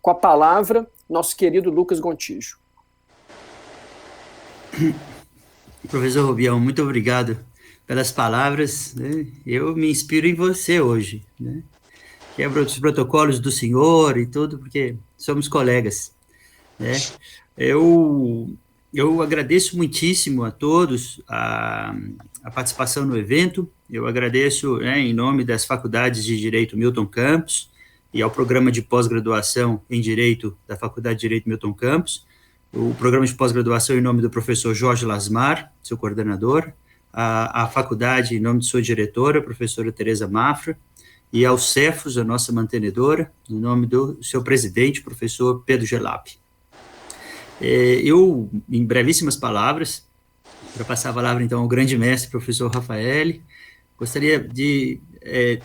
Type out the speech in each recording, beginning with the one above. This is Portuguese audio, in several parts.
Com a palavra, nosso querido Lucas Gontijo. Professor Rubião, muito obrigado pelas palavras, né? Eu me inspiro em você hoje, né? Quebro os protocolos do senhor e tudo, porque somos colegas, né? Eu, eu agradeço muitíssimo a todos a participação no evento. Eu agradeço, né, em nome das faculdades de Direito Milton Campos e ao programa de pós-graduação em Direito da Faculdade de Direito Milton Campos, o programa de pós-graduação em nome do professor Jorge Lasmar, seu coordenador, a faculdade em nome de sua diretora, professora Tereza Mafra, e ao Cefos, a nossa mantenedora, em nome do seu presidente, professor Pedro Gelap. Eu, em brevíssimas palavras, para passar a palavra, então, ao grande mestre, professor Rafael, gostaria de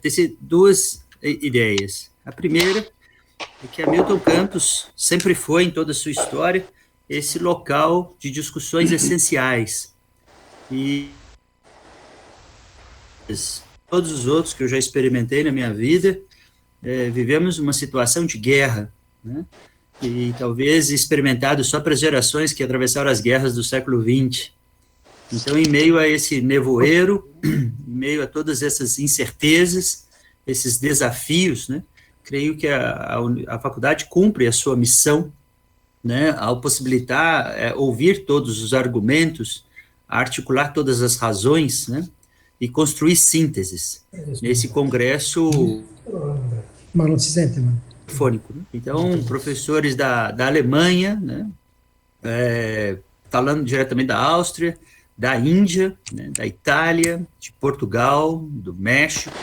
tecer duas ideias. A primeira é que a Milton Campos sempre foi, em toda a sua história, esse local de discussões essenciais. E todos os outros que eu já experimentei na minha vida, vivemos uma situação de guerra, né? E talvez experimentado só para as gerações que atravessaram as guerras do século XX. Então, em meio a esse nevoeiro, em meio a todas essas incertezas, esses desafios, né, creio que a faculdade cumpre a sua missão, né, ao possibilitar ouvir todos os argumentos, articular todas as razões, né, e construir sínteses nesse congresso Mas não se sente, mano. fônico. Né? Então, professores da Alemanha, né, falando diretamente da Áustria, da Índia, né, da Itália, de Portugal, do México,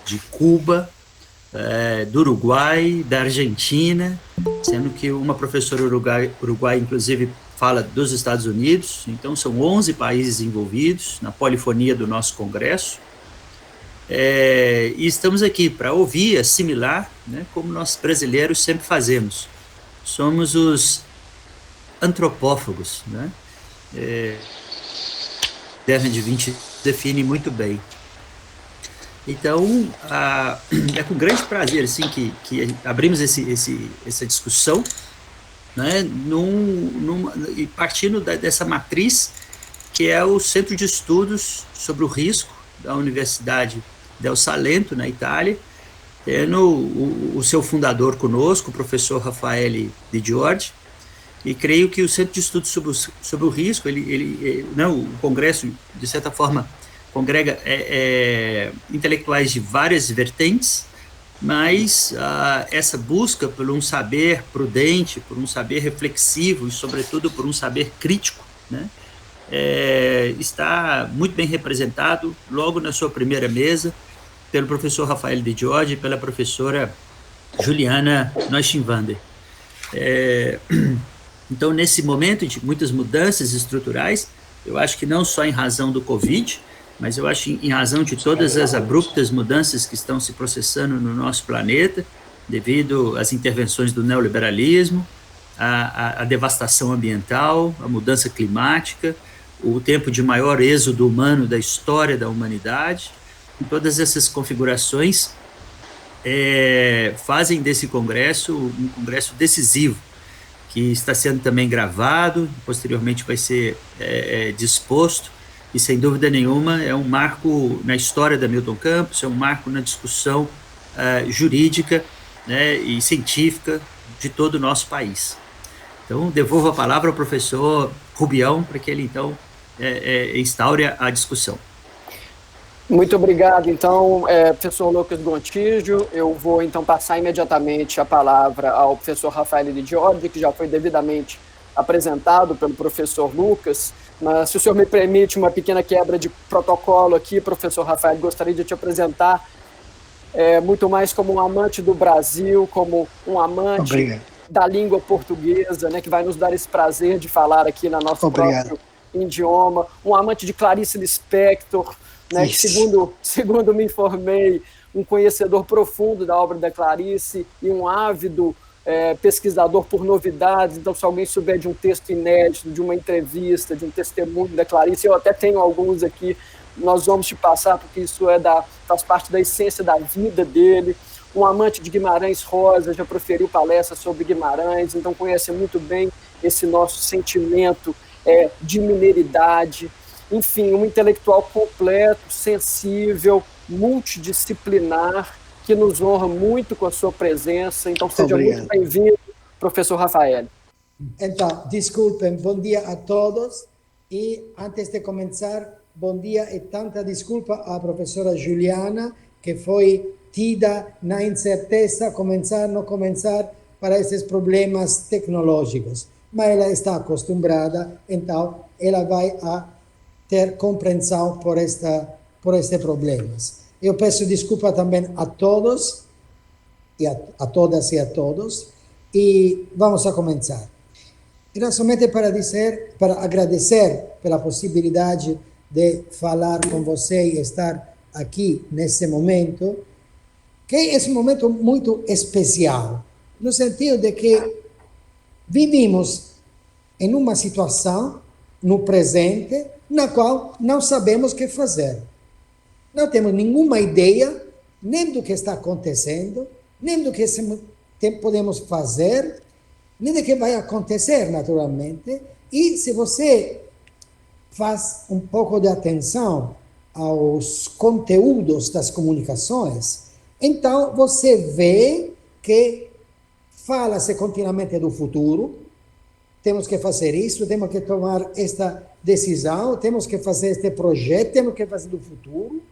de Cuba, do Uruguai, da Argentina, sendo que uma professora uruguai, inclusive, fala dos Estados Unidos. Então, são 11 países envolvidos na polifonia do nosso congresso. E estamos aqui para ouvir, assimilar, né, como nós brasileiros sempre fazemos. Somos os antropófagos, né? Terra de 20 define muito bem. Então, é com grande prazer assim, que abrimos essa discussão, né, e partindo dessa matriz, que é o Centro de Estudos sobre o Risco da Universidade del Salento, na Itália, tendo o seu fundador conosco, o professor Rafael Di Giorgi, e creio que o Centro de Estudos sobre o Risco, o Congresso, de certa forma, congrega intelectuais de várias vertentes, mas essa busca por um saber prudente, por um saber reflexivo e, sobretudo, por um saber crítico, né, está muito bem representado logo na sua primeira mesa pelo professor Rafael Di Giorgi e pela professora Juliana Neuschwander. Então, nesse momento de muitas mudanças estruturais, eu acho que não só em razão do Covid, mas eu acho em razão de todas as abruptas mudanças que estão se processando no nosso planeta, devido às intervenções do neoliberalismo, a devastação ambiental, a mudança climática, o tempo de maior êxodo humano da história da humanidade. E todas essas configurações fazem desse congresso um congresso decisivo, que está sendo também gravado, posteriormente vai ser disposto, e sem dúvida nenhuma é um marco na história da Milton Campos, é um marco na discussão jurídica, né, e científica de todo o nosso país. Então, devolvo a palavra ao professor Rubião para que ele, então, instaure a discussão. Muito obrigado, então, professor Lucas Gontijo. Eu vou, então, passar imediatamente a palavra ao professor Rafael Di Giorgi, que já foi devidamente apresentado pelo professor Lucas. Mas, se o senhor me permite uma pequena quebra de protocolo aqui, professor Rafael, gostaria de te apresentar muito mais como um amante do Brasil, como um amante da língua portuguesa, né, que vai nos dar esse prazer de falar aqui no nosso próprio idioma, um amante de Clarice Lispector, né, que, segundo me informei, um conhecedor profundo da obra da Clarice e um ávido pesquisador por novidades. Então, se alguém souber de um texto inédito, de uma entrevista, de um testemunho da Clarice, eu até tenho alguns aqui, nós vamos te passar, porque isso faz parte da essência da vida dele. um amante de Guimarães Rosa, já proferiu palestras sobre Guimarães, então conhece muito bem esse nosso sentimento de mineiridade. Enfim, um intelectual completo, sensível, multidisciplinar, que nos honra muito com a sua presença. Então, seja muito bem-vindo, professor Rafael. Então, desculpem, bom dia a todos. E antes de começar, bom dia e tanta desculpa à professora Juliana, que foi tida na incerteza, começar, não começar, para esses problemas tecnológicos. Mas ela está acostumada, então ela vai a ter compreensão por estes problemas. Eu peço desculpa também a todos, e a todas e a todos, e vamos a começar. Era somente para agradecer pela possibilidade de falar com você e estar aqui nesse momento, que é um momento muito especial, no sentido de que vivimos em uma situação, no presente, na qual não sabemos o que fazer. Não temos nenhuma ideia, nem do que está acontecendo, nem do que podemos fazer, nem do que vai acontecer, naturalmente. E se você faz um pouco de atenção aos conteúdos das comunicações, então você vê que fala-se continuamente do futuro, temos que fazer isso, temos que tomar esta decisão, temos que fazer este projeto, temos que fazer do futuro.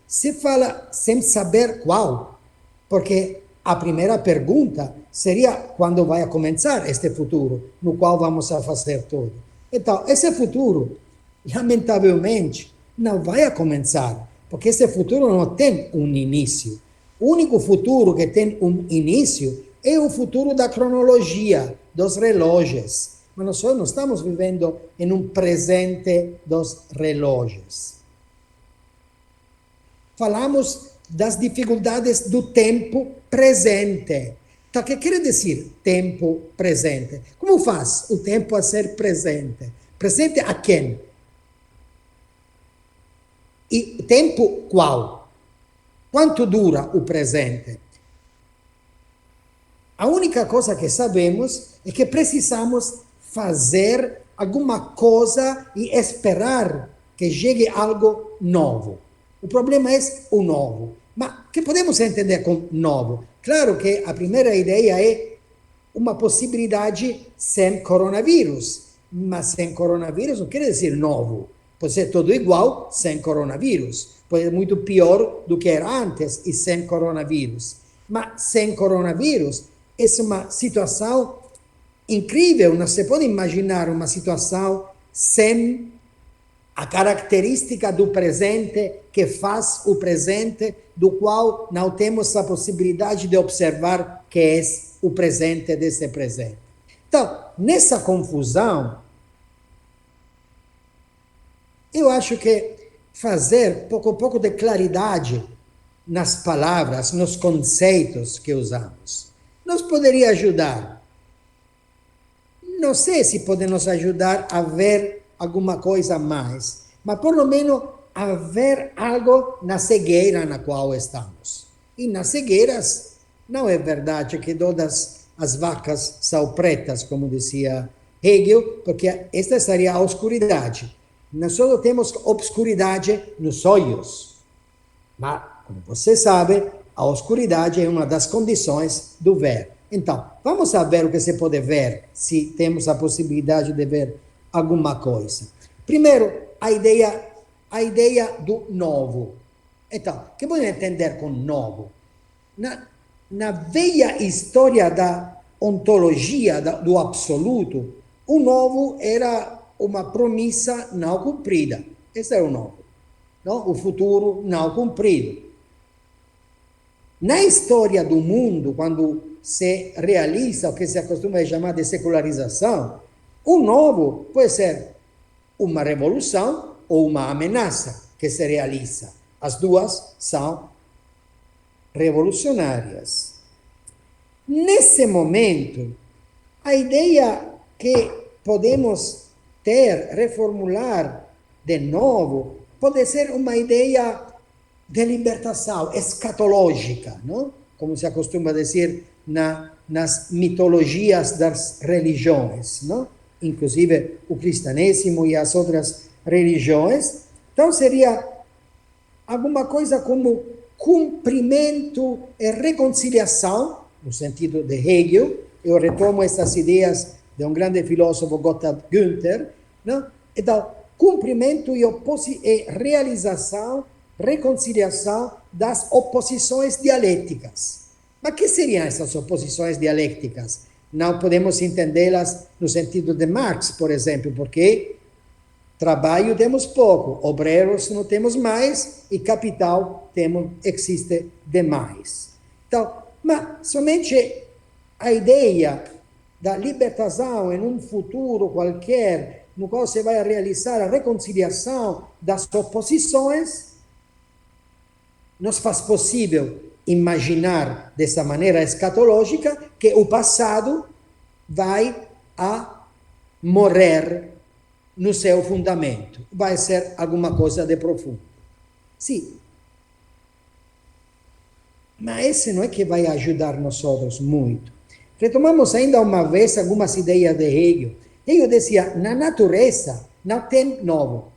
Se fala sem saber qual, porque a primeira pergunta seria quando vai começar este futuro, no qual vamos a fazer tudo. Então, esse futuro, lamentavelmente, não vai a começar, porque esse futuro não tem um início. O único futuro que tem um início é o futuro da cronologia, dos relógios. Mas nós não estamos vivendo em um presente dos relógios. Falamos das dificuldades do tempo presente. Então, o que quer dizer tempo presente? Como faz o tempo a ser presente? Presente a quem? E tempo qual? Quanto dura o presente? A única coisa que sabemos é que precisamos fazer alguma coisa e esperar que chegue algo novo. O problema é o novo. Mas o que podemos entender com novo? Claro que a primeira ideia é uma possibilidade sem coronavírus. Mas sem coronavírus não quer dizer novo. Pode ser tudo igual sem coronavírus. Pode ser muito pior do que era antes e sem coronavírus. Mas sem coronavírus é uma situação incrível. Não se pode imaginar uma situação sem a característica do presente que faz o presente, do qual não temos a possibilidade de observar que é o presente desse presente. Então, nessa confusão, eu acho que fazer pouco de claridade nas palavras, nos conceitos que usamos, nos poderia ajudar. Não sei se pode nos ajudar a ver alguma coisa a mais, mas por lo menos a ver algo na cegueira na qual estamos. E nas cegueiras, não é verdade que todas as vacas são pretas, como dizia Hegel, porque esta seria a oscuridade. Nós só temos obscuridade nos olhos. Mas, como você sabe, a oscuridade é uma das condições do ver. Então, vamos a ver o que se pode ver, se temos a possibilidade de ver alguma coisa. Primeiro, a ideia do novo. Então, o que podemos entender com novo? Na velha história da ontologia do absoluto, o novo era uma promessa não cumprida. Esse é o novo. Não? O futuro não cumprido. Na história do mundo, quando se realiza o que se costuma chamar de secularização, o novo pode ser uma revolução ou uma ameaça que se realiza. As duas são revolucionárias. Nesse momento, a ideia que podemos ter, reformular de novo, pode ser uma ideia de libertação escatológica, não? como se acostuma dizer, nas mitologias das religiões, não? Inclusive o cristianismo e as outras religiões. Então, seria alguma coisa como cumprimento e reconciliação, no sentido de Hegel. Eu retomo essas ideias de um grande filósofo, Gotthard Günther, não? Então, cumprimento e realização, reconciliação das oposições dialéticas. Mas que seriam essas oposições dialéticas? Não podemos entendê-las no sentido de Marx, por exemplo, porque trabalho temos pouco, obreiros não temos mais e capital existe demais. Então, mas somente a ideia da libertação em um futuro qualquer, no qual você vai realizar a reconciliação das oposições, nos faz possível imaginar dessa maneira escatológica que o passado vai a morrer no seu fundamento. Vai ser alguma coisa de profundo. Sim. Mas esse não é que vai ajudar nós outros muito. Retomamos ainda uma vez algumas ideias de Hegel. Hegel dizia, na natureza não tem novo.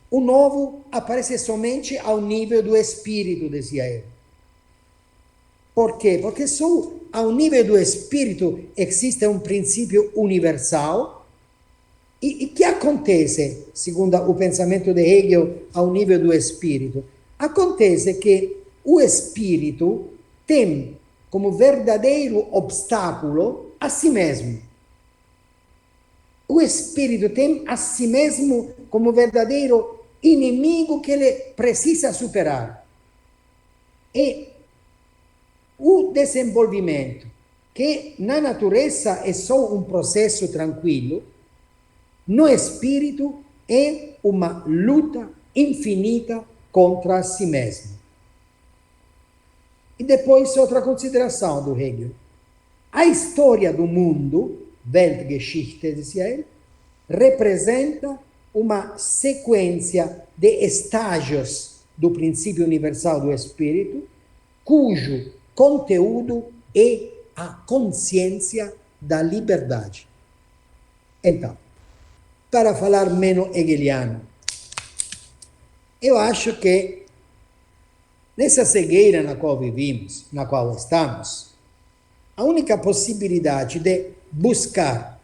O novo aparece somente ao nível do espírito, dizia ele. Por quê? Porque só ao nível do espírito existe um princípio universal. E o que acontece, segundo o pensamento de Hegel, ao nível do espírito? Acontece que o espírito tem como verdadeiro obstáculo a si mesmo. O espírito tem a si mesmo como verdadeiro inimigo que ele precisa superar. E o desenvolvimento, que na natureza é só um processo tranquilo, no espírito é uma luta infinita contra si mesmo. E depois outra consideração do Hegel. A história do mundo, Weltgeschichte, dizia ele, representa uma sequência de estágios do princípio universal do espírito, cujo conteúdo é a consciência da liberdade. Então, para falar menos hegeliano, eu acho que nessa cegueira na qual vivimos, na qual estamos, a única possibilidade de buscar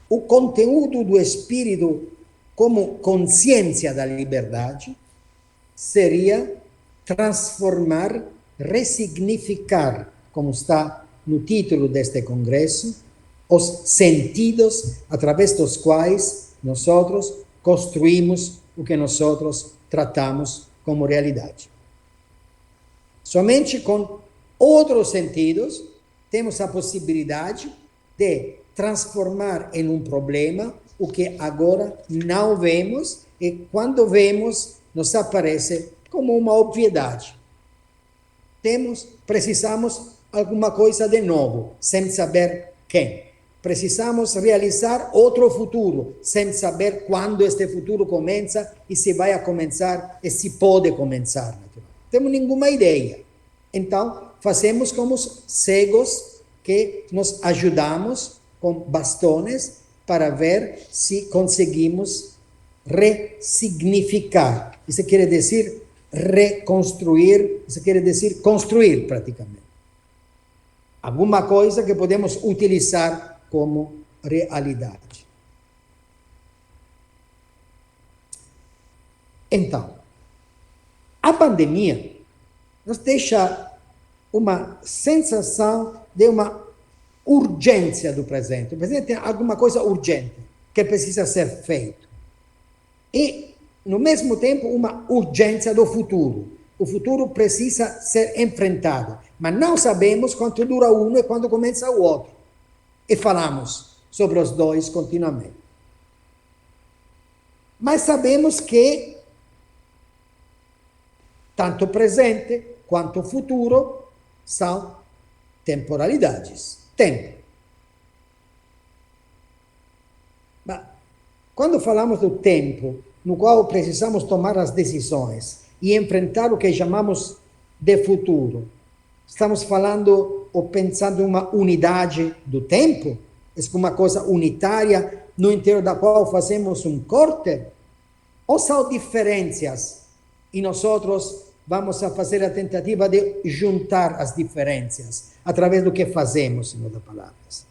o conteúdo do espírito como consciência da liberdade seria transformar, ressignificar, como está no título deste congresso, os sentidos através dos quais nós construímos o que nós tratamos como realidade. Somente com outros sentidos temos a possibilidade de transformar em um problema o que agora não vemos, e quando vemos, nos aparece como uma obviedade. Precisamos alguma coisa de novo, sem saber quem. Precisamos realizar outro futuro, sem saber quando este futuro começa e se vai a começar e se pode começar. Não temos nenhuma ideia. Então, fazemos como os cegos que nos ajudamos com bastões para ver se conseguimos ressignificar. Isso quer dizer reconstruir, isso quer dizer construir praticamente. Alguma coisa que podemos utilizar como realidade. Então, a pandemia nos deixa uma sensação de uma urgência do presente. O presente tem alguma coisa urgente que precisa ser feito. E, no mesmo tempo, uma urgência do futuro. O futuro precisa ser enfrentado, mas não sabemos quanto dura um e quando começa o outro. E falamos sobre os dois continuamente. Mas sabemos que tanto o presente quanto o futuro são temporalidades, tempo. Mas quando falamos do tempo no qual precisamos tomar as decisões, e enfrentar o que chamamos de futuro. Estamos falando ou pensando em uma unidade do tempo? É uma coisa unitária no interior da qual fazemos um corte? Ou são diferenças e nós vamos a fazer a tentativa de juntar as diferenças através do que fazemos, em outras palavras.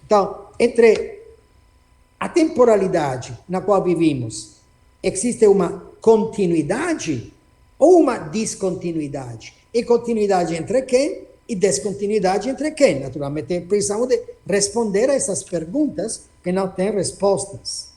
Então, entre a temporalidade na qual vivimos, existe uma continuidade ou uma descontinuidade? E continuidade entre quem? E descontinuidade entre quem? Naturalmente, precisamos de responder a essas perguntas que não têm respostas.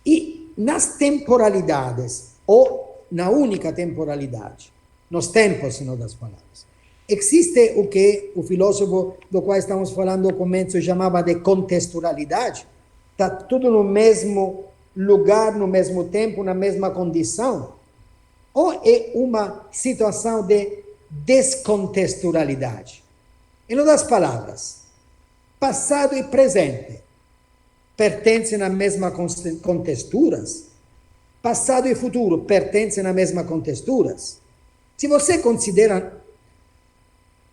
E nas temporalidades, ou na única temporalidade, nos tempos, em outras palavras, existe o que o filósofo do qual estamos falando no começo chamava de contextualidade. Está tudo no mesmo lugar, no mesmo tempo, na mesma condição? Ou é uma situação de descontextualidade? Em outras palavras, passado e presente pertencem às mesmas contexturas? Passado e futuro pertencem às mesmas contexturas? Se você considera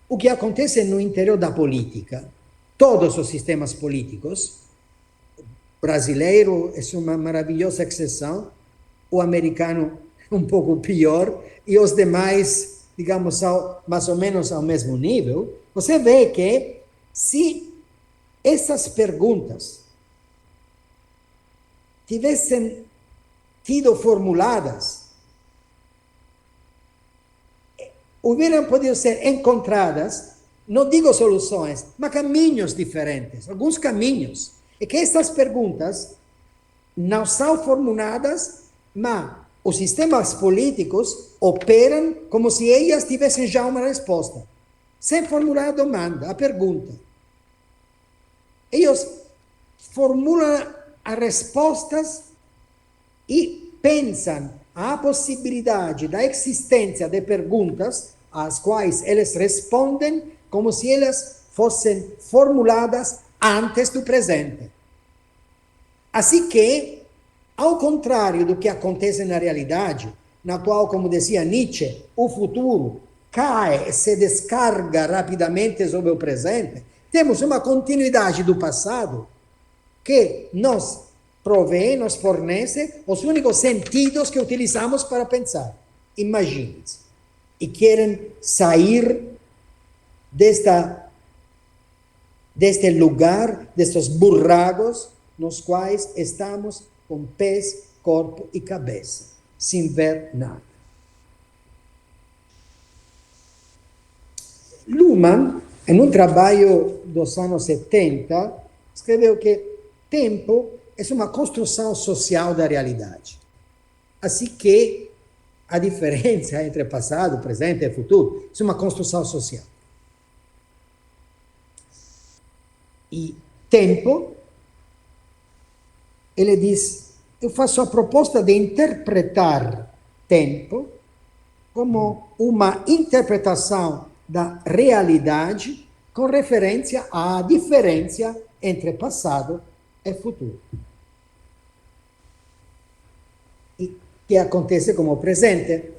o que acontece no interior da política, todos os sistemas políticos, o brasileiro é uma maravilhosa exceção, o americano um pouco pior, e os demais, digamos, mais ou menos ao mesmo nível, você vê que se essas perguntas tivessem sido formuladas, houveram podido ser encontradas, não digo soluções, mas caminhos diferentes, alguns caminhos. E que essas perguntas não são formuladas, mas os sistemas políticos operam como se elas tivessem já uma resposta, sem formular a demanda, a pergunta. Eles formulam as respostas e pensam a possibilidade da existência de perguntas às quais eles respondem como se elas fossem formuladas antes do presente. Assim que, ao contrário do que acontece na realidade, na qual, como dizia Nietzsche, o futuro cai e se descarga rapidamente sobre o presente, temos uma continuidade do passado que nos provê, nos fornece os únicos sentidos que utilizamos para pensar. Imaginem-se. E querem sair deste lugar, destes buracos nos quais estamos com pés, corpo e cabeça, sem ver nada. Luhmann, em um trabalho dos anos 70, escreveu que tempo é uma construção social da realidade. Assim que a diferença entre passado, presente e futuro é uma construção social. E tempo, ele diz, eu faço a proposta de interpretar tempo como uma interpretação da realidade com referência à diferença entre passado e futuro. E que acontece como presente,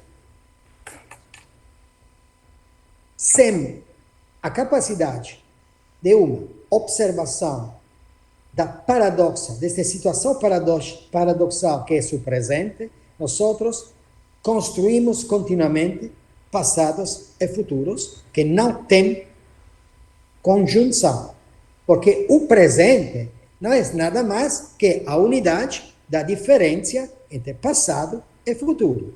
sem a capacidade de uma observação da paradoxa, desta situação paradoxal que é o presente, nós construímos continuamente passados e futuros que não têm conjunção, porque o presente não é nada mais que a unidade da diferença entre passado e futuro.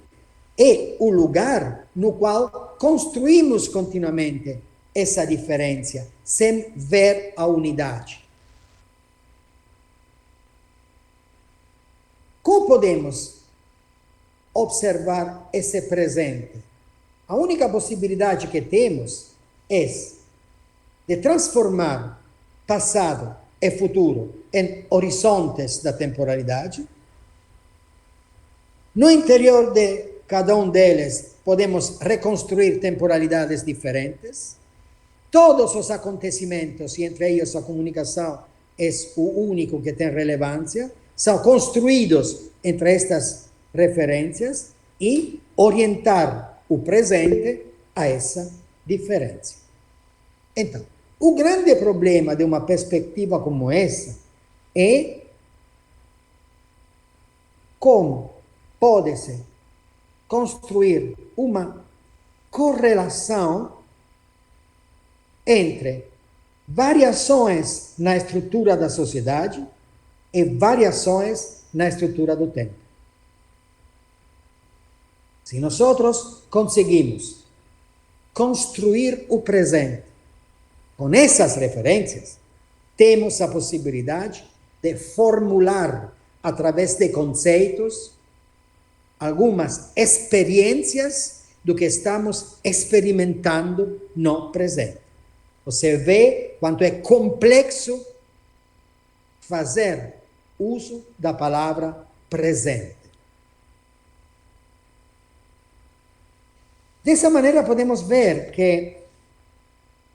É o lugar no qual construímos continuamente essa diferença, sem ver a unidade. Como podemos observar esse presente? A única possibilidade que temos é de transformar passado e futuro em horizontes da temporalidade. No interior de cada um deles, podemos reconstruir temporalidades diferentes. Todos os acontecimentos, e entre eles a comunicação é o único que tem relevância, são construídos entre estas referências, e orientar o presente a essa diferença. Então, o grande problema de uma perspectiva como essa é como pode-se construir uma correlação entre variações na estrutura da sociedade e variações na estrutura do tempo. Se nós conseguimos construir o presente com essas referências, temos a possibilidade de formular, através de conceitos, algumas experiências do que estamos experimentando no presente. Você vê quanto é complexo fazer uso da palavra presente. Dessa maneira, podemos ver que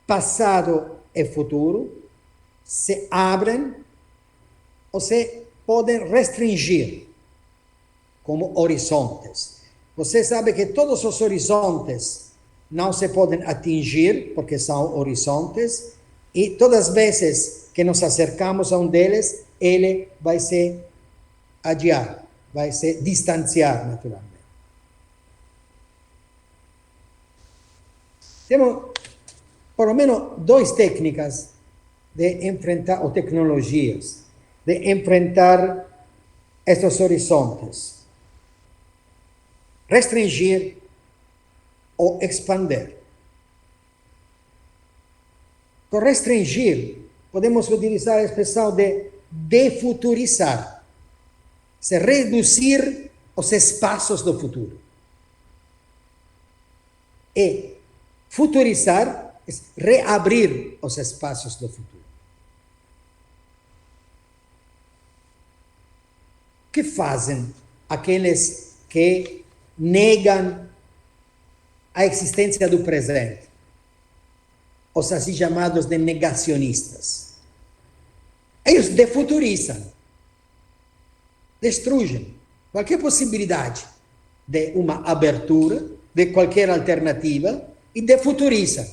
passado e futuro se abrem ou se podem restringir como horizontes. Você sabe que todos os horizontes não se podem atingir, porque são horizontes, e todas as vezes que nos acercamos a um deles, ele vai se adiar, vai se distanciar naturalmente. Temos, pelo menos, duas técnicas de enfrentar, ou tecnologias, de enfrentar estes horizontes. Restringir ou expandir. Por restringir, podemos utilizar a expressão de defuturizar, se reduzir os espaços do futuro. E futurizar é reabrir os espaços do futuro. O que fazem aqueles que negam a existência do presente? Os assim chamados de negacionistas. Eles defuturizam, destruem qualquer possibilidade de uma abertura, de qualquer alternativa, e defuturizam.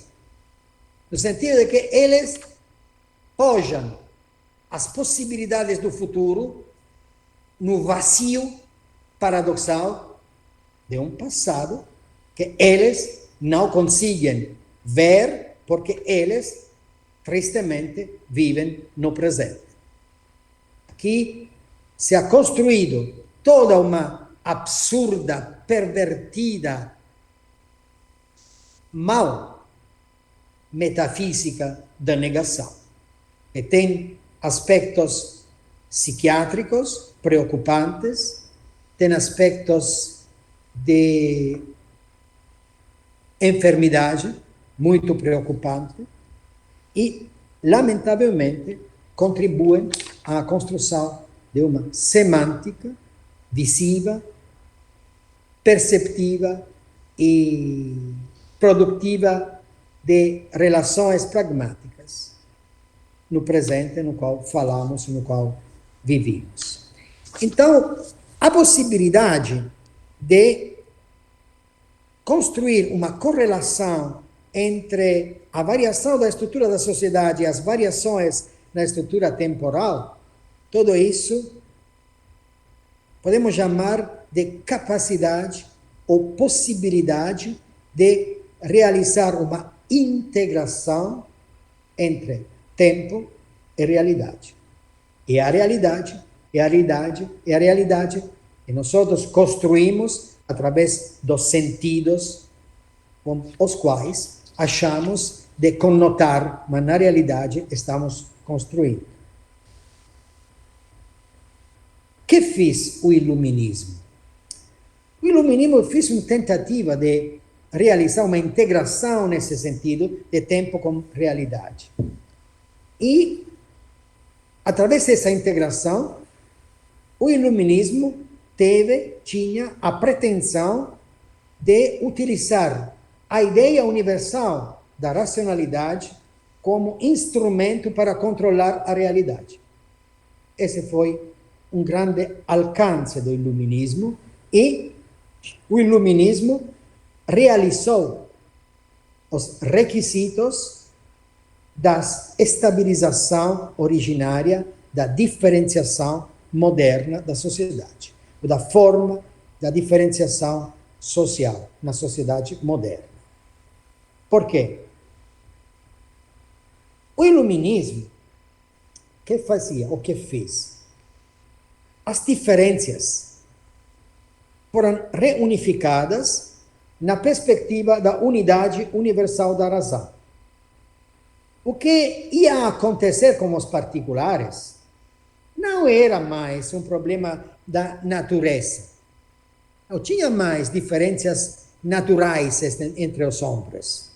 No sentido de que eles pojam as possibilidades do futuro no vazio paradoxal de um passado que eles não conseguem ver porque eles, tristemente, vivem no presente. Aqui se ha construído toda uma absurda, pervertida, mal metafísica da negação, que tem aspectos psiquiátricos preocupantes, tem aspectos de enfermidade muito preocupante e, lamentavelmente, contribuem à construção de uma semântica visiva, perceptiva e produtiva de relações pragmáticas no presente, no qual falamos, no qual vivemos. Então, a possibilidade de construir uma correlação entre a variação da estrutura da sociedade e as variações na estrutura temporal, tudo isso podemos chamar de capacidade ou possibilidade de realizar uma integração entre tempo e realidade. E a realidade, e a realidade, e a realidade, e nós construímos através dos sentidos com os quais achamos de conotar, mas na realidade estamos construindo. O que fez o iluminismo? O iluminismo fez uma tentativa de realizar uma integração nesse sentido de tempo com realidade. E, através dessa integração, o iluminismo tinha a pretensão de utilizar a ideia universal da racionalidade como instrumento para controlar a realidade. Esse foi um grande alcance do iluminismo e O iluminismo realizou os requisitos da estabilização originária, da diferenciação moderna da sociedade, da forma da diferenciação social na sociedade moderna. Por quê? O iluminismo, que fazia, o que fez? As diferenças foram reunificadas na perspectiva da unidade universal da razão. O que ia acontecer com os particulares não era mais um problema da natureza. Não tinha mais diferenças naturais entre os homens.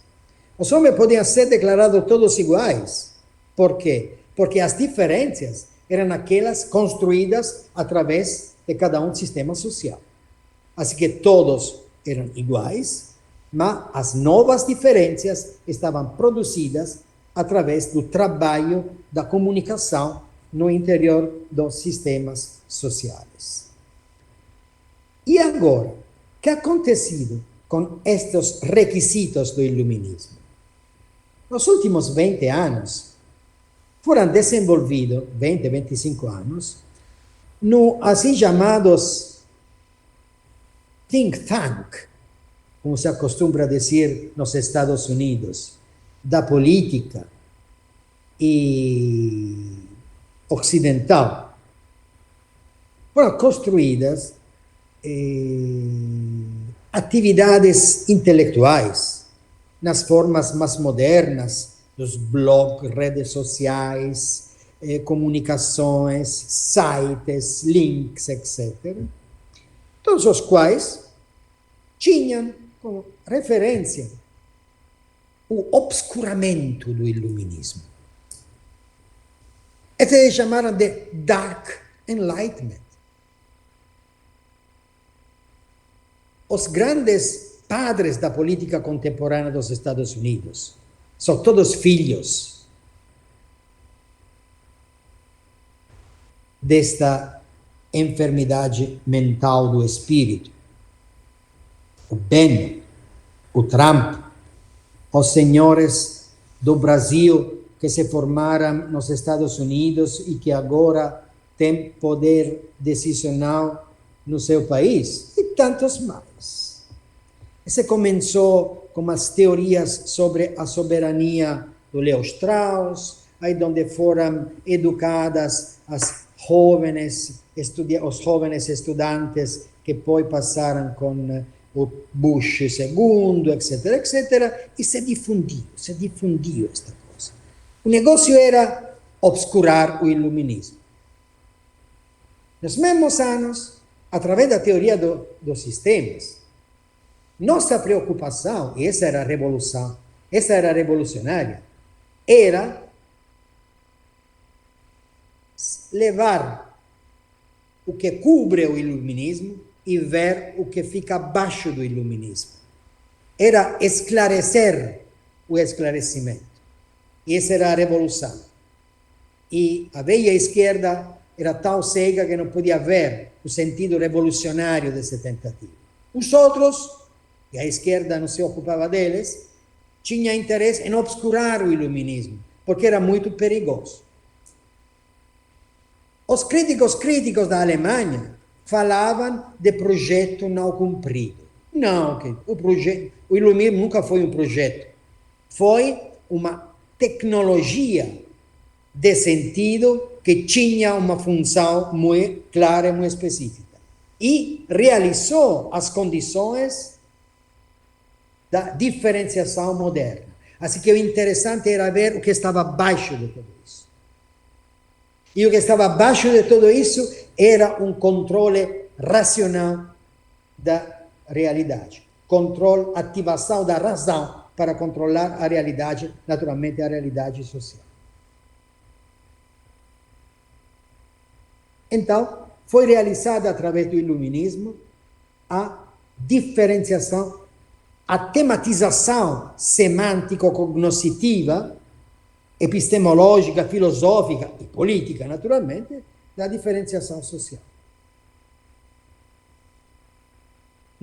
Os homens podiam ser declarados todos iguais. Por quê? Porque as diferenças eram aquelas construídas através de cada um sistema social. Assim que todos eram iguais, mas as novas diferenças estavam produzidas através do trabalho da comunicação no interior dos sistemas sociais. E agora, o que ha acontecido com estes requisitos do iluminismo? Nos últimos 20 anos, foram desenvolvidos, 20, 25 anos, no assim chamados think tank, como se acostuma a dizer nos Estados Unidos, da política e ocidental, foram construídas atividades intelectuais nas formas mais modernas, dos blogs, redes sociais, comunicações, sites, links, etc. Todos os quais tinham como referência o obscuramento do iluminismo. Eles chamaram de Dark Enlightenment. Os grandes padres da política contemporânea dos Estados Unidos são todos filhos desta enfermidade mental do espírito. O Ben, o Trump, os senhores do Brasil que se formaram nos Estados Unidos e que agora têm poder decisional no seu país, e tantos mais. Esse começou com as teorias sobre a soberania do Leo Strauss, aí onde foram educadas as os jovens estudantes que depois passaram com o Bush II, etc., etc., e se difundiu esta coisa. O negócio era obscurar o iluminismo. Nos mesmos anos, através da teoria dos sistemas, nossa preocupação, e essa era a revolução, essa era revolucionária, era levar o que cobre o iluminismo e ver o que fica abaixo do iluminismo. Era esclarecer o esclarecimento. E essa era a revolução. E a velha esquerda era tão cega que não podia ver o sentido revolucionário dessa tentativa. Os outros, e a esquerda não se ocupava deles, tinha interesse em obscurar o iluminismo, porque era muito perigoso. Os críticos da Alemanha falavam de projeto não cumprido. Não, o iluminismo nunca foi um projeto. Foi uma tecnologia de sentido que tinha uma função muito clara e muito específica. E realizou as condições da diferenciação moderna. Assim que o interessante era ver o que estava abaixo de tudo isso. E o que estava abaixo de tudo isso era um controle racional da realidade. Ativação da razão para controlar a realidade, naturalmente a realidade social. Então, foi realizada através do iluminismo a diferenciação, a tematização semântico-cognoscitiva, epistemológica, filosófica e política, naturalmente, da diferenciação social.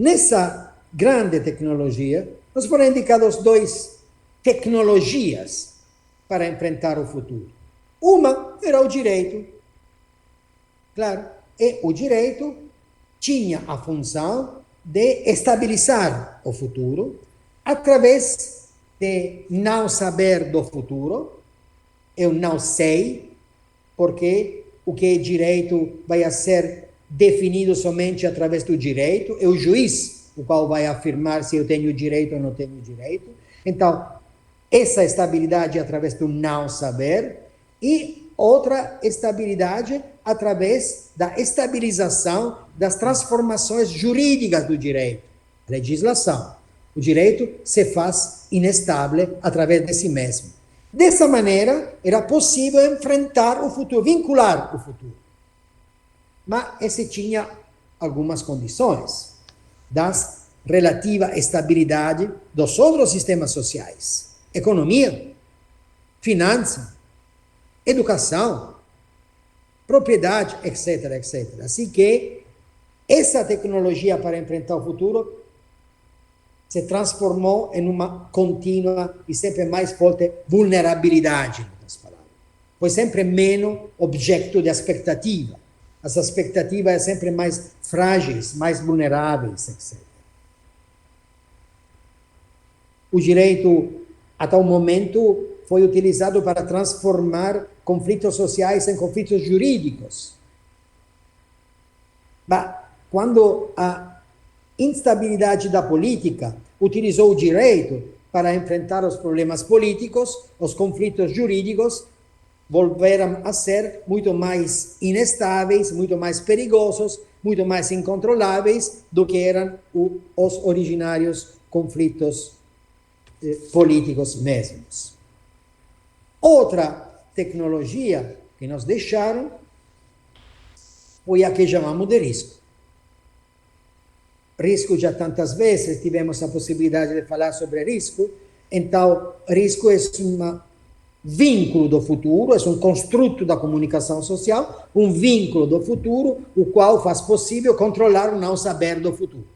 Nessa grande tecnologia, nos foram indicadas duas tecnologias para enfrentar o futuro. Uma era o direito. Claro, e o direito tinha a função de estabilizar o futuro através de não saber do futuro. Eu não sei, porque o que é direito vai ser definido somente através do direito. É o juiz o qual vai afirmar se eu tenho direito ou não tenho direito. Então, essa estabilidade através do não saber, e outra estabilidade através da estabilização das transformações jurídicas do direito, legislação. O direito se faz inestável através de si mesmo. Dessa maneira, era possível enfrentar o futuro, vincular o futuro. Mas esse tinha algumas condições das relativa estabilidade dos outros sistemas sociais. Economia, finança, educação, propriedade, etc, etc. Assim que essa tecnologia para enfrentar o futuro se transformou em uma contínua e sempre mais forte vulnerabilidade, nas palavras. Foi sempre menos objeto de expectativa. As expectativas são sempre mais frágeis, mais vulneráveis, etc. O direito, até o momento, foi utilizado para transformar conflitos sociais em conflitos jurídicos. Mas quando a instabilidade da política utilizou o direito para enfrentar os problemas políticos, os conflitos jurídicos voltaram a ser muito mais inestáveis, muito mais perigosos, muito mais incontroláveis do que eram os originários conflitos políticos mesmos. Outra tecnologia que nos deixaram foi a que chamamos de risco. Risco, já tantas vezes tivemos a possibilidade de falar sobre risco, então risco é um vínculo do futuro, é um construto da comunicação social, um vínculo do futuro, o qual faz possível controlar o não saber do futuro.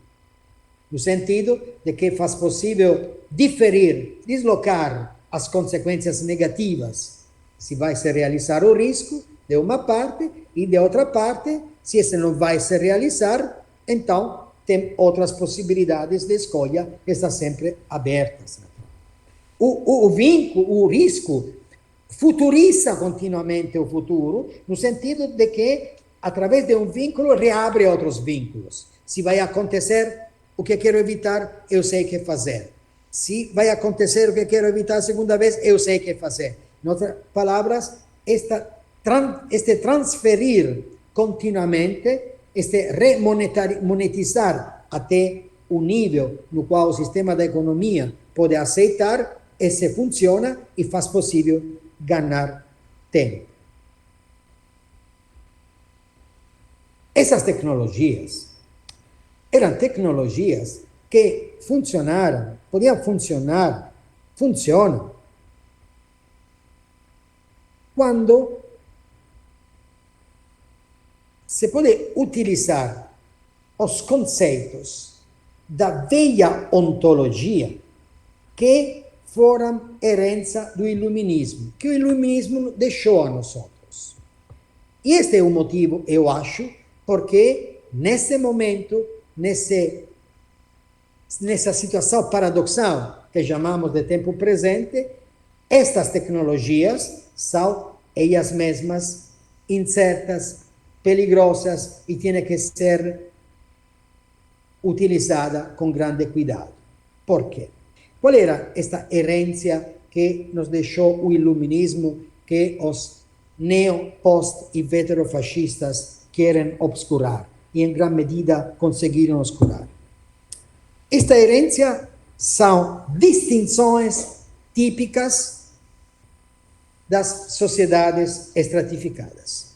No sentido de que faz possível diferir, deslocar as consequências negativas, se vai se realizar o risco, de uma parte, e de outra parte, se esse não vai se realizar, então tem outras possibilidades de escolha que estão sempre abertas. O vínculo, o risco, futuriza continuamente o futuro, no sentido de que, através de um vínculo, reabre outros vínculos. Se vai acontecer o que quero evitar, eu sei o que fazer. Se vai acontecer o que quero evitar a segunda vez, eu sei o que fazer. Em outras palavras, este transferir continuamente, este remonetizar até o nível no qual o sistema da economia pode aceitar, esse funciona e faz possível ganhar tempo. Essas tecnologias eram tecnologias que funcionaram, podiam funcionar, funcionam, quando se pode utilizar os conceitos da velha ontologia que foram herança do iluminismo, que o iluminismo deixou a nós outros. E este é o motivo, eu acho, porque nesse momento, nessa situação paradoxal que chamamos de tempo presente, estas tecnologias são elas mesmas incertas, peligrosas e têm que ser utilizadas com grande cuidado. Por quê? Qual era esta herência que nos deixou o iluminismo, que os neo-, post- e veterofascistas querem obscurar, e em grande medida conseguiram obscurar? Esta herência são distinções típicas das sociedades estratificadas.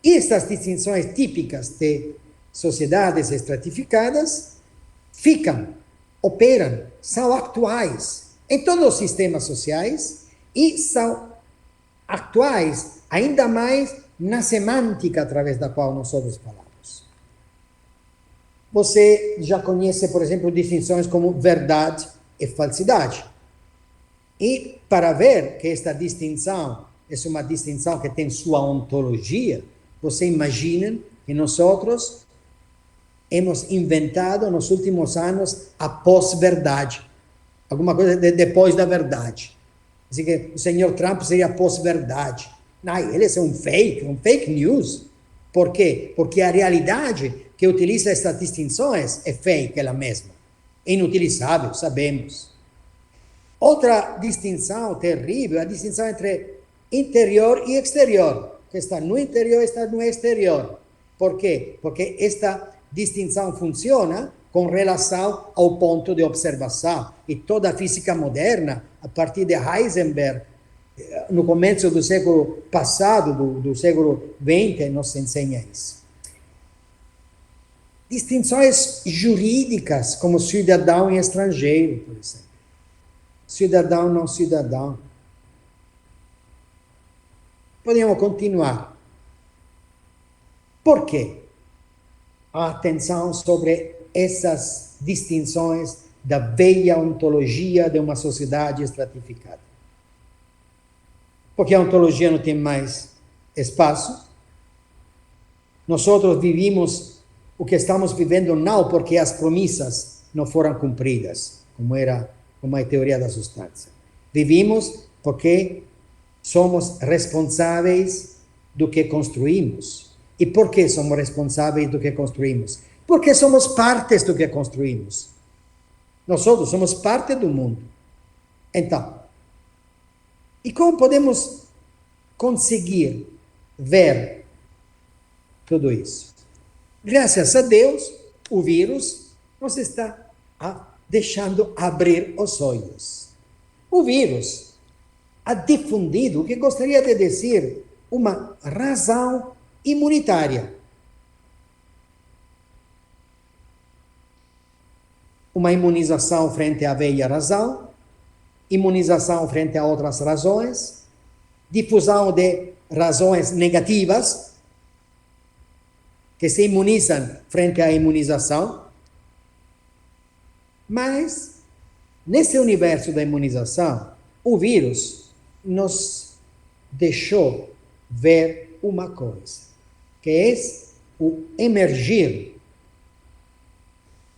E estas distinções típicas de sociedades estratificadas operam, são atuais em todos os sistemas sociais e são atuais ainda mais na semântica através da qual nós falamos. você já conhece, por exemplo, distinções como verdade e falsidade. E para ver que esta distinção é uma distinção que tem sua ontologia, você imagina que nós hemos inventado nos últimos anos a pós-verdade, alguma coisa depois da verdade. Assim que o senhor Trump seria pós-verdade. Não, ele é um fake news. Por quê? Porque a realidade que utiliza estas distinções é fake, ela mesma. É inutilizável, sabemos. Outra distinção terrível é a distinção entre interior e exterior, que está no interior e está no exterior. Por quê? Porque esta distinção funciona com relação ao ponto de observação. E toda a física moderna, a partir de Heisenberg, no começo do século passado, do século XX, nos ensina isso. Distinções jurídicas, como cidadão e estrangeiro, por exemplo. Cidadão, não cidadão. Podemos continuar. Por quê? A atenção sobre essas distinções da velha ontologia de uma sociedade estratificada. Porque a ontologia não tem mais espaço. Nós outros vivimos o que estamos vivendo não porque as promessas não foram cumpridas, como a teoria da substância. Vivimos porque somos responsáveis do que construímos. E por que somos responsáveis do que construímos? Porque somos partes do que construímos. Nós outros somos parte do mundo. Então, e como podemos conseguir ver tudo isso? Graças a Deus, o vírus nos está deixando abrir os olhos. O vírus ha difundido o que gostaria de dizer uma razão imunitária. Uma imunização frente à velha razão, imunização frente a outras razões, difusão de razões negativas, que se imunizam frente à imunização. Mas, nesse universo da imunização, o vírus nos deixou ver uma coisa, que é o emergir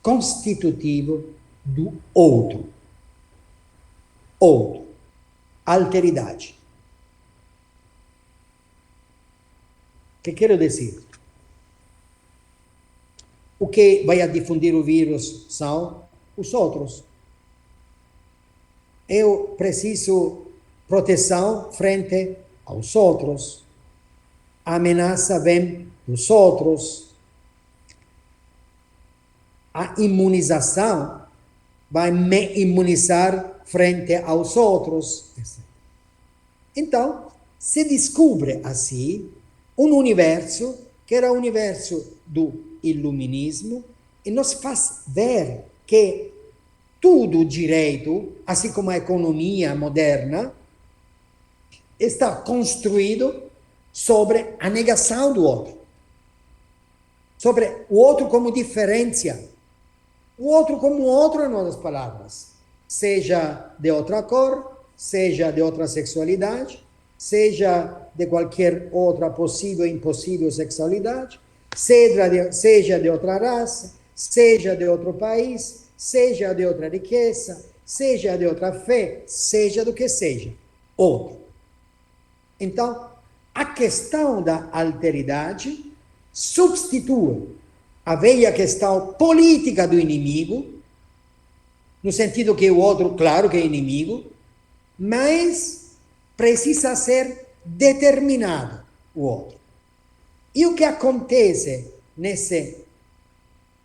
constitutivo do outro. Outro. Alteridade. O que quero dizer? O que vai a difundir o vírus são os outros. Eu preciso proteção frente aos outros. A ameaça vem dos outros. A imunização vai me imunizar frente aos outros. Então, se descobre assim um universo que era o universo do iluminismo e nos faz ver que tudo direito, assim como a economia moderna, está construído sobre a negação do outro. Sobre o outro como diferença. O outro como outro, em outras palavras. Seja de outra cor, seja de outra sexualidade, seja de qualquer outra possível e impossível sexualidade, seja de outra raça, seja de outro país, seja de outra riqueza, seja de outra fé, seja do que seja. Outro. Então, a questão da alteridade substitui a velha questão política do inimigo, no sentido que o outro, claro que é inimigo, mas precisa ser determinado o outro. E o que acontece nesse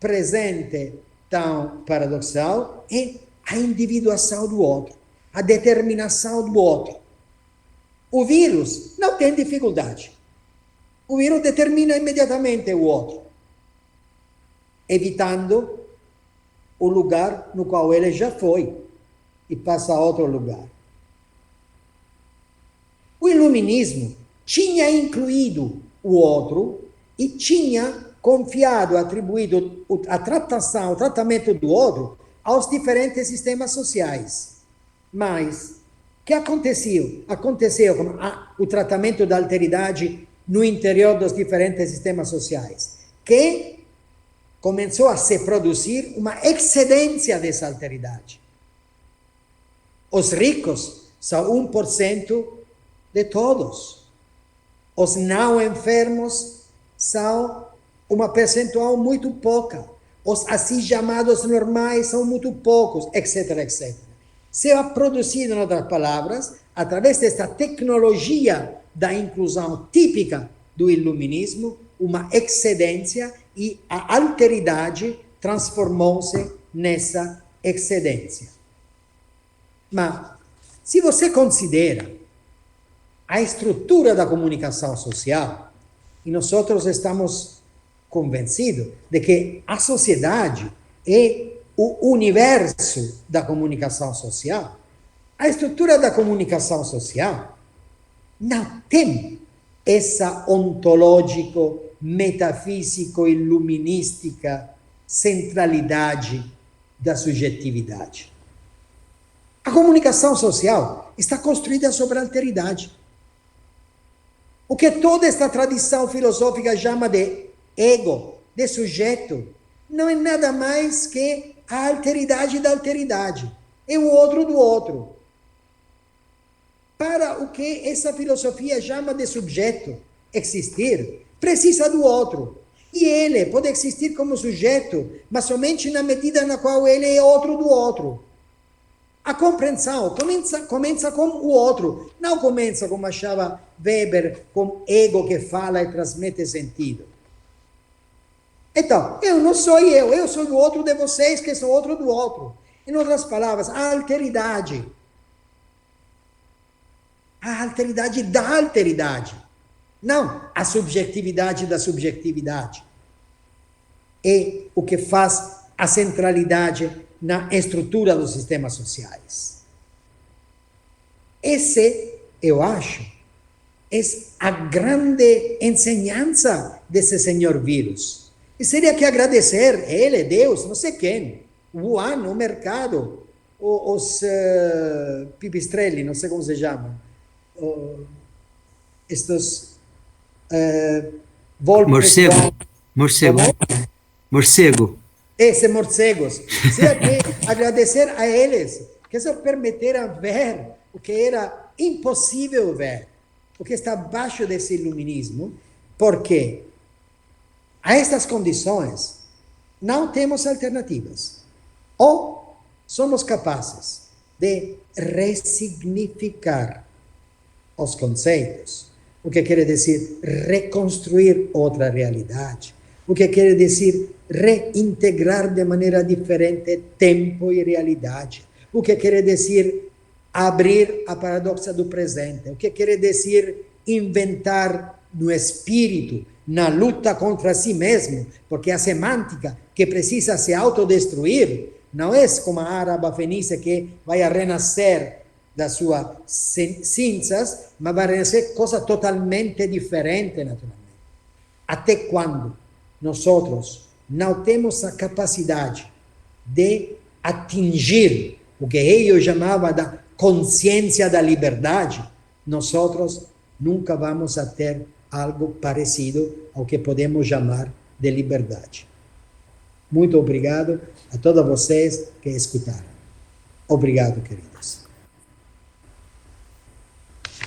presente tão paradoxal é a individuação do outro, a determinação do outro. O vírus não tem dificuldade. O vírus determina imediatamente o outro, evitando o lugar no qual ele já foi e passa a outro lugar. O iluminismo tinha incluído o outro e tinha confiado, atribuído a tratação, o tratamento do outro aos diferentes sistemas sociais. Mas o que aconteceu? Aconteceu com o tratamento da alteridade no interior dos diferentes sistemas sociais, que começou a se produzir uma excedência dessa alteridade. Os ricos são 1% de todos. Os não enfermos são uma percentual muito pouca. Os assim chamados normais são muito poucos, etc, etc. Se é produzido, em outras palavras, através desta tecnologia da inclusão típica do iluminismo, uma excedência, e a alteridade transformou-se nessa excedência. Mas, se você considera a estrutura da comunicação social, e nós estamos convencidos de que a sociedade é o universo da comunicação social, a estrutura da comunicação social não tem essa ontológico, metafísico, iluminística centralidade da subjetividade. A comunicação social está construída sobre a alteridade. O que toda esta tradição filosófica chama de ego, de sujeito, não é nada mais que a alteridade da alteridade. É o outro do outro. Para o que essa filosofia chama de subjeto existir, precisa do outro. E ele pode existir como sujeito, mas somente na medida na qual ele é outro do outro. A compreensão começa com o outro, não começa, como achava Weber, com ego que fala e transmite sentido. Então, eu não sou eu sou o outro de vocês, que sou outro do outro. Em outras palavras, a alteridade da alteridade, não a subjetividade da subjetividade, é o que faz a centralidade na estrutura dos sistemas sociais. Esse, eu acho, é a grande ensinança desse senhor vírus. E seria que agradecer ele, Deus, não sei quem, o ano, o mercado, os pipistrelli, não sei como se chama, estes Morcego. Esses morcegos. Seria que agradecer a eles, que só permitiram ver o que era impossível ver, o que está abaixo desse iluminismo, porque a estas condições não temos alternativas. Ou somos capazes de ressignificar os conceitos, o que quer dizer reconstruir outra realidade, o que quer dizer reintegrar de maneira diferente tempo e realidade, o que quer dizer abrir a paradoxa do presente, o que quer dizer inventar no espírito, na luta contra si mesmo, porque a semântica que precisa se autodestruir não é como a árabe fenícia que vai a renascer das suas cinzas, mas vai renascer coisa totalmente diferente, naturalmente. Até quando nós não temos a capacidade de atingir o que eu chamava da consciência da liberdade, nós nunca vamos a ter algo parecido ao que podemos chamar de liberdade. Muito obrigado a todos vocês que escutaram. Obrigado, queridos.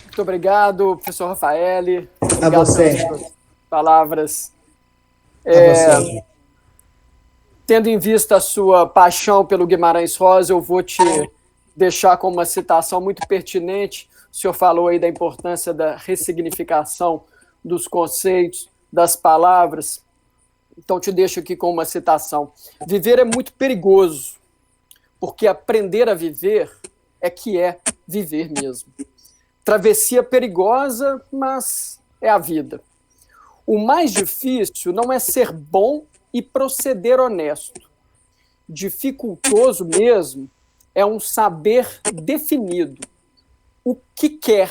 Muito obrigado, professor Rafael. A você. Pelas palavras. Você. Tendo em vista a sua paixão pelo Guimarães Rosa, eu vou te deixar com uma citação muito pertinente. O senhor falou aí da importância da ressignificação dos conceitos, das palavras. Então, te deixo aqui com uma citação. Viver é muito perigoso, porque aprender a viver é que é viver mesmo. Travessia perigosa, mas é a vida. O mais difícil não é ser bom e proceder honesto. Dificultoso mesmo é um saber definido, o que quer,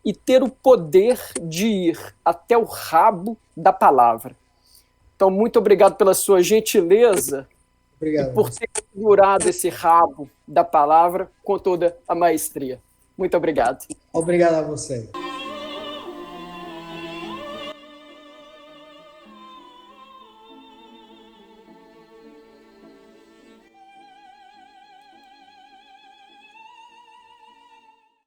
e ter o poder de ir até o rabo da palavra. Então, muito obrigado pela sua gentileza Obrigado. e por ter segurado esse rabo da palavra com toda a maestria. Muito obrigado. Obrigado a você.